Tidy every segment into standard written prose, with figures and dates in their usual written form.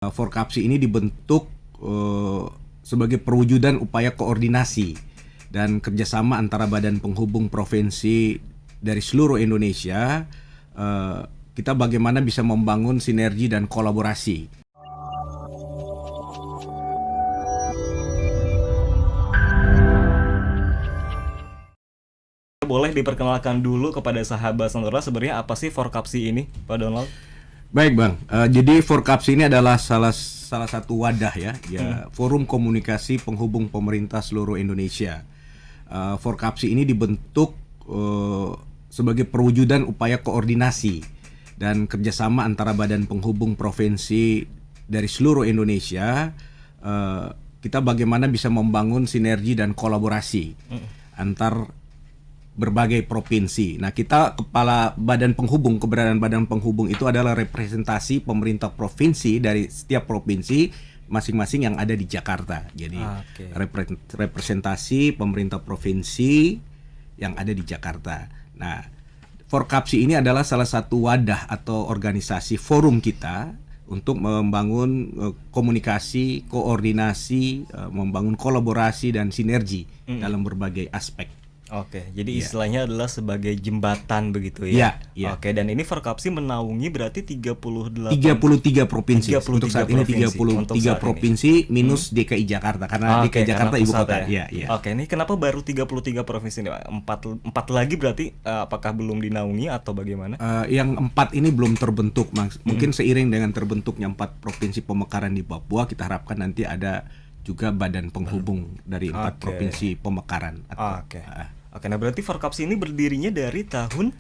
Forkapsi ini dibentuk sebagai perwujudan upaya koordinasi dan kerjasama antara badan penghubung provinsi dari seluruh Indonesia. Kita bagaimana bisa membangun sinergi dan kolaborasi. Boleh diperkenalkan dulu kepada sahabat Sonora sebenarnya apa sih Forkapsi ini, Pak Donald? Baik Bang, jadi Forkapsi ini adalah salah satu wadah ya, forum komunikasi penghubung pemerintah seluruh Indonesia. Forkapsi ini dibentuk sebagai perwujudan upaya koordinasi dan kerjasama antara badan penghubung provinsi dari seluruh Indonesia. Kita bagaimana bisa membangun sinergi dan kolaborasi antar berbagai provinsi. Nah, kita kepala badan penghubung, keberadaan badan penghubung itu adalah representasi pemerintah provinsi dari setiap provinsi masing-masing yang ada di Jakarta. Jadi representasi pemerintah provinsi yang ada di Jakarta. Nah, Forkapsi ini adalah salah satu wadah atau organisasi forum kita untuk membangun komunikasi, koordinasi, membangun kolaborasi dan sinergi dalam berbagai aspek. Oke, jadi istilahnya adalah sebagai jembatan begitu ya? Iya. Oke, dan ini Forkapsi menaungi berarti 33 provinsi. Untuk saat ini 33 provinsi minus DKI Jakarta, karena DKI Jakarta ibu kota. Ya. Oke, ini kenapa baru 33 provinsi ini, Pak? Empat lagi berarti apakah belum dinaungi atau bagaimana? Yang 4 ini belum terbentuk, mungkin seiring dengan terbentuknya 4 provinsi pemekaran di Papua, kita harapkan nanti ada juga badan penghubung dari 4 provinsi pemekaran. Oke, nah berarti Forkapsi ini berdirinya dari tahun?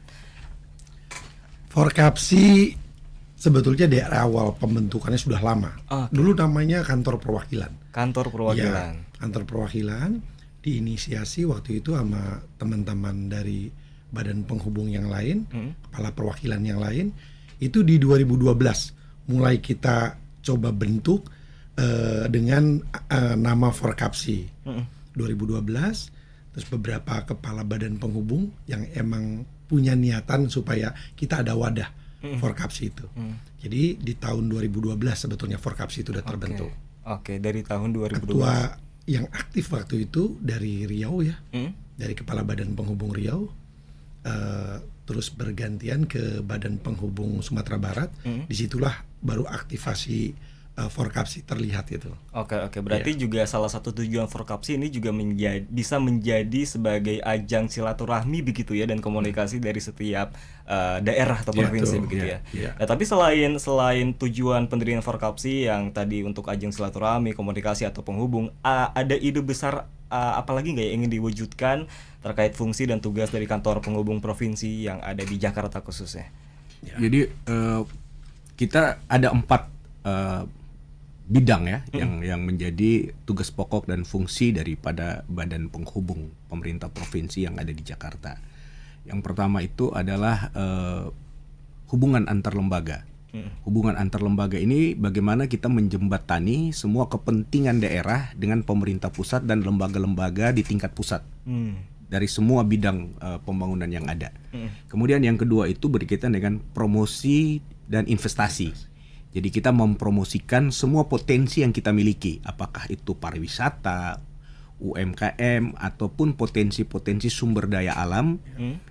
Forkapsi sebetulnya dari awal pembentukannya sudah lama. Dulu namanya kantor perwakilan. Kantor perwakilan. Ya, kantor perwakilan diinisiasi waktu itu sama teman-teman dari badan penghubung yang lain, kepala perwakilan yang lain. Itu di 2012 mulai kita coba bentuk dengan nama Forkapsi. 2012. Terus beberapa kepala badan penghubung yang emang punya niatan supaya kita ada wadah Forkapsi itu. Jadi di tahun 2012 sebetulnya Forkapsi itu udah terbentuk. Oke, dari tahun 2012. Ketua yang aktif waktu itu dari Riau ya, dari kepala badan penghubung Riau, terus bergantian ke badan penghubung Sumatera Barat. Disitulah baru aktivasi Forkapsi terlihat itu. Oke, berarti juga salah satu tujuan Forkapsi ini juga bisa menjadi sebagai ajang silaturahmi begitu ya, dan komunikasi dari setiap daerah atau provinsi begitu ya. Nah, tapi selain tujuan pendirian Forkapsi yang tadi untuk ajang silaturahmi, komunikasi atau penghubung, ada ide besar apalagi nggak yang ingin diwujudkan terkait fungsi dan tugas dari kantor penghubung provinsi yang ada di Jakarta khususnya? Jadi kita ada 4 bidang ya, yang menjadi tugas pokok dan fungsi daripada badan penghubung pemerintah provinsi yang ada di Jakarta. Yang pertama itu adalah hubungan antar lembaga. Hubungan antar lembaga ini bagaimana kita menjembatani semua kepentingan daerah dengan pemerintah pusat dan lembaga-lembaga di tingkat pusat. Dari semua bidang pembangunan yang ada. Kemudian yang kedua itu berkaitan dengan promosi dan investasi. Jadi kita mempromosikan semua potensi yang kita miliki, apakah itu pariwisata, UMKM, ataupun potensi-potensi sumber daya alam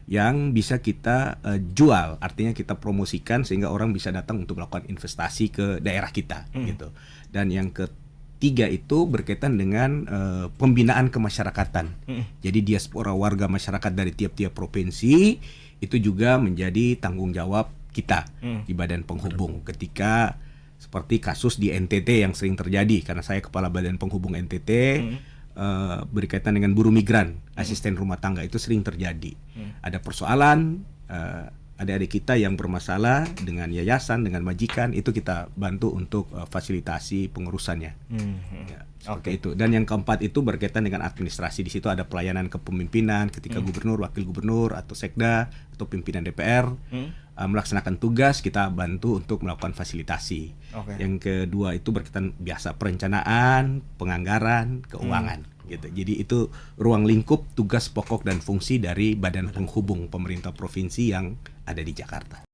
yang bisa kita jual. Artinya kita promosikan sehingga orang bisa datang untuk melakukan investasi ke daerah kita gitu. Dan yang ketiga itu berkaitan dengan pembinaan kemasyarakatan. Jadi diaspora warga masyarakat dari tiap-tiap provinsi itu juga menjadi tanggung jawab kita di badan penghubung ketika seperti kasus di NTT yang sering terjadi, karena saya kepala badan penghubung NTT, berkaitan dengan buruh migran, asisten rumah tangga itu sering terjadi. Ada persoalan, adik-adik kita yang bermasalah dengan yayasan, dengan majikan, itu kita bantu untuk fasilitasi pengurusannya. Seperti itu. Dan yang keempat itu berkaitan dengan administrasi. Di situ ada pelayanan kepemimpinan ketika gubernur, wakil gubernur, atau sekda, atau pimpinan DPR melaksanakan tugas, kita bantu untuk melakukan fasilitasi. Yang kedua itu berkaitan biasa perencanaan, penganggaran, keuangan. Gitu. Jadi itu ruang lingkup tugas pokok dan fungsi dari badan penghubung pemerintah provinsi yang ada di Jakarta.